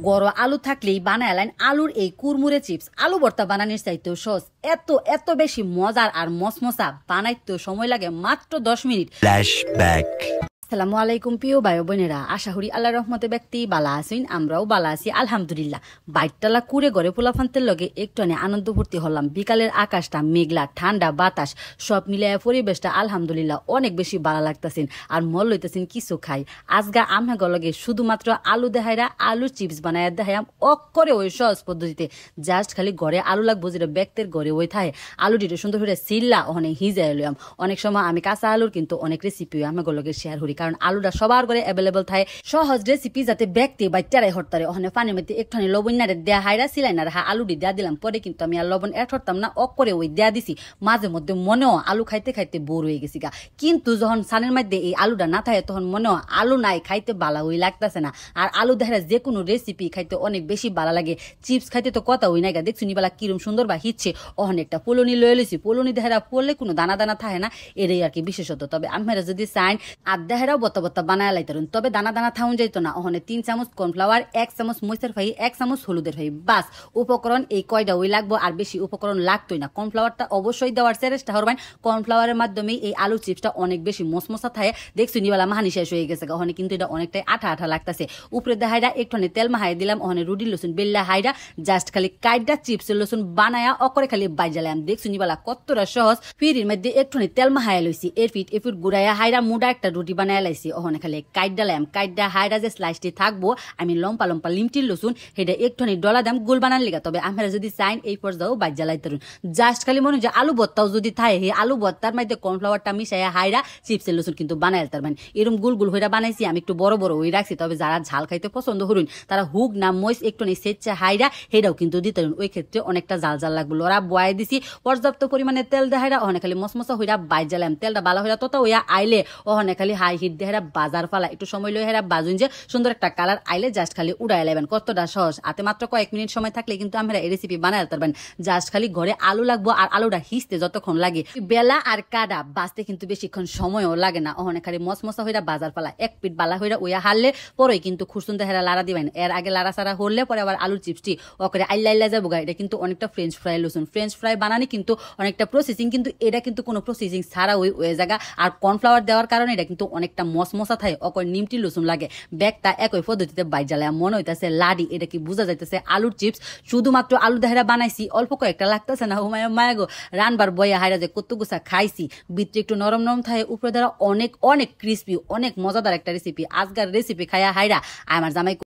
গড় আলু থাকলেই বানায় লাইন আলুর এই কুরমুরে চিপস আলু ভর্তা বানানোর চাইতেও সহজ এত এত বেশি মজার আর মসমসা বানাইতেও সময় লাগে মাত্র 10 মিনিট। ফ্ল্যাশব্যাক। আসসালামু আলাইকুম প্রিয় ভাই বোনেরা, আশা করি আল্লাহর রহমতে ব্যক্তি বালা আছেন, আমরাও বালা আছি আলহামদুলিল্লাহ। বাইরটালা কুড়ে ঘরে পোলাফান্তের লগে একটু আনন্দ ফুর্তি হলাম। বিকালের আকাশটা মেঘলা, ঠান্ডা বাতাস সব মিলিয়ে পরিবেশটা আলহামদুলিল্লাহ অনেক বেশি ভালো লাগতেছেন। আর মল লইতেছেন কিছু খাই। আজগা আমহা লগে শুধুমাত্র আলু দেখাইরা আলুর চিপস বানায় দেখাইম অক্করে ওই সহজ পদ্ধতিতে। জাস্ট খালি ঘরে আলু লাগবো, যেটা ব্যক্তির ঘরে ওই থাকে আলুটিতে সুন্দর করে সিল্লা অনেক হিজাই লইয়াম। অনেক সময় আমি কাঁচা আলুর কিন্তু অনেক রেসিপি আমার লগে শেয়ার করি, কারণ আলুটা সবার ঘরে অ্যাভেলেবল থাকে। সহজ রেসিপি যাতে ব্যক্তি বাচ্চারাই হরতারে। ওখানে পানির মধ্যে একটুখানি লবণ না দেয়া হাইরা সিলাই না আলুটি দেয়া দিলাম। পরে কিন্তু আমি আর লবণ এড হরতাম না, অক করে ওই দেয়া দিছি। মাঝে মধ্যে মনেও আলু খাইতে খাইতে বোর হয়ে গেছি গা। কিন্তু যখন সানের মধ্যে এই আলুটা না থাকে তখন মনেও আলু নাই খাইতে বালা ওই লাগতেছে না। আর আলু দেখা যে কোনো রেসিপি খাইতে অনেক বেশি ভালো লাগে। চিপস খাইতে তো কথা ওই নাই গা। দেখছি নিবালা কিরম সুন্দর বা হিচ্ছে। অনেকটা পোলনি লয়ে লইছি। পোলনি দেহেরা পড়লে কোনো দানা দানা থাকে না, এটাই আর কি বিশেষত। তবে আমরা যদি চাইন আর দেহেরাও বত্তা বত্তা বানায় লাইতারুন, তবে দানা দানা থাউন যাইতো না। ওখানে 3 চামচ কর্নফ্লাওয়ার, 1 চামচ মরিচের ফাই, 1 চামচ হলুদের ফাই, বাস উপকরণ এই কয়টা ওই লাগবো। আর বেশি উপকরণ লাগতোই না। কর্নফ্লাওয়ারটা অবশ্যই দেওয়ার চেষ্টা করবেন। কর্নফ্লাওয়ারের মাধ্যমে এই আলু চিপসটা অনেক বেশি মসমসা থাকে। দেখছি নিবালা মাহানি শেষ হয়ে গেছে। ওখানে কিন্তু এটা অনেকটাই আঠা আঠা লাগতেছে। উপরে দেহাইরা একটুখানি তেল মাহাই দিলাম। ওখানে রুটি লসুন বেল্লা হাইরা জাস্ট খালি কাইডা চিপসের লসুন বানায়া অকরে খালি বাইজালাম। দেখছি নিবালা কতটা সহজ। ফিরির মধ্যে একটুখানি তেল মাহাই লইছি। এরফিট গুড়াইয়া হাইরা মুডা একটা রুটি বানায় লাইছি। ওখানে খালি কাইডা লাম। কাইডা হাইরা যে স্লাইসটি থাকবো আমি লম্পা লম্পা লিমটির লসুন সেটা একটুখানি ডলা দাম গোল বানার লিগা। তবে আমরা যদি চাইন এই পর্যায়েও বাইজালাই তরুন। জাস্ট খালি মনে যে আলু ভর্তাও যদি থাকে, সেই আলু ভর্তার মধ্যে কর্নফ্লাওয়ারটা মিশাইয়া হাইরা চিপসের লসুন কিন্তু বানাই তারবেন। এরকম গুল গুল হইরা বানাইছি। আমি একটু বড় বড় ওই রাখছি। তবে যারা ঝাল খাইতে পছন্দ করুন তারা হুক না মইস একটুখানি সেচ্চা হাইরা সেটাও কিন্তু দিতে পারেন। ওই ক্ষেত্রে অনেকটা জাল জাল লাগবে। ওরা বয়াই দিছি পর্যাপ্ত পরিমাণে তেল দেহাইরা। ওখানে খালি মসমসা হইরা বাইজালাম। তেলটা ভালো হইরা তত ওইয়া আইলে ওখানে খালি হাই হিট দেহারা বাজার ফালা একটু সময় লই হেরা বাজুন যে সুন্দর একটা কালার আইলে জাস্ট খালি উড়াই লাইবেন। কতটা সহজ। হাতে মাত্র কয়েক মিনিট সময় থাকলে কিন্তু আমরা এই রেসিপি বানাই পারবেন। জাস্ট খালি ঘরে আলু লাগবো। আর আলুটা হিসতে যতক্ষণ লাগে বেলা আর কাডা বাঁচতে কিন্তু বেশিক্ষণ সময়ও লাগে না। ওখানে খালি মসমসা হইরা বাজার ফালা এক পিঠ বালা হইরা ওইয়া হারলে পরে কিন্তু খুরসুন দেহারা লাড়া দিবেন। এর আগে লাড়া সারা হরলে পরে আবার আলুর চিপসটি ওকে আইলা যাবো গা। এটা কিন্তু অনেকটা ফ্রেঞ্চ ফ্রাই লসুন। ফ্রেঞ্চ ফ্রাই বানানি কিন্তু অনেকটা প্রসেসিং, কিন্তু এটা কিন্তু কোনো প্রসেসিং ছাড়া ওই জায়গা। আর কর্নফ্লাওয়ার দেওয়ার কারণে এটা কিন্তু অনেকটা মসমসা থাকে। অকর নিমটি লসুন লাগে। ব্যাগটা একই পদ্ধতিতে বাইজালায় মনে হইতেছে লাডি। এটা কি বোঝা যাইতেছে আলুর চিপস। শুধুমাত্র আলু দেহারা বানাইছি, অল্প কয়েকটা লাগতেছে না হুমায় মায়া গো। রানবার বইয়া হাইরা যে কত গুছা খাইছি। ভিতরে একটু নরম নরম থাকে, উপরে দ্বারা অনেক অনেক ক্রিস্পি, অনেক মজাদার একটা রেসিপি। আজকার রেসিপি খাইয়া হাইরা আমার জামাই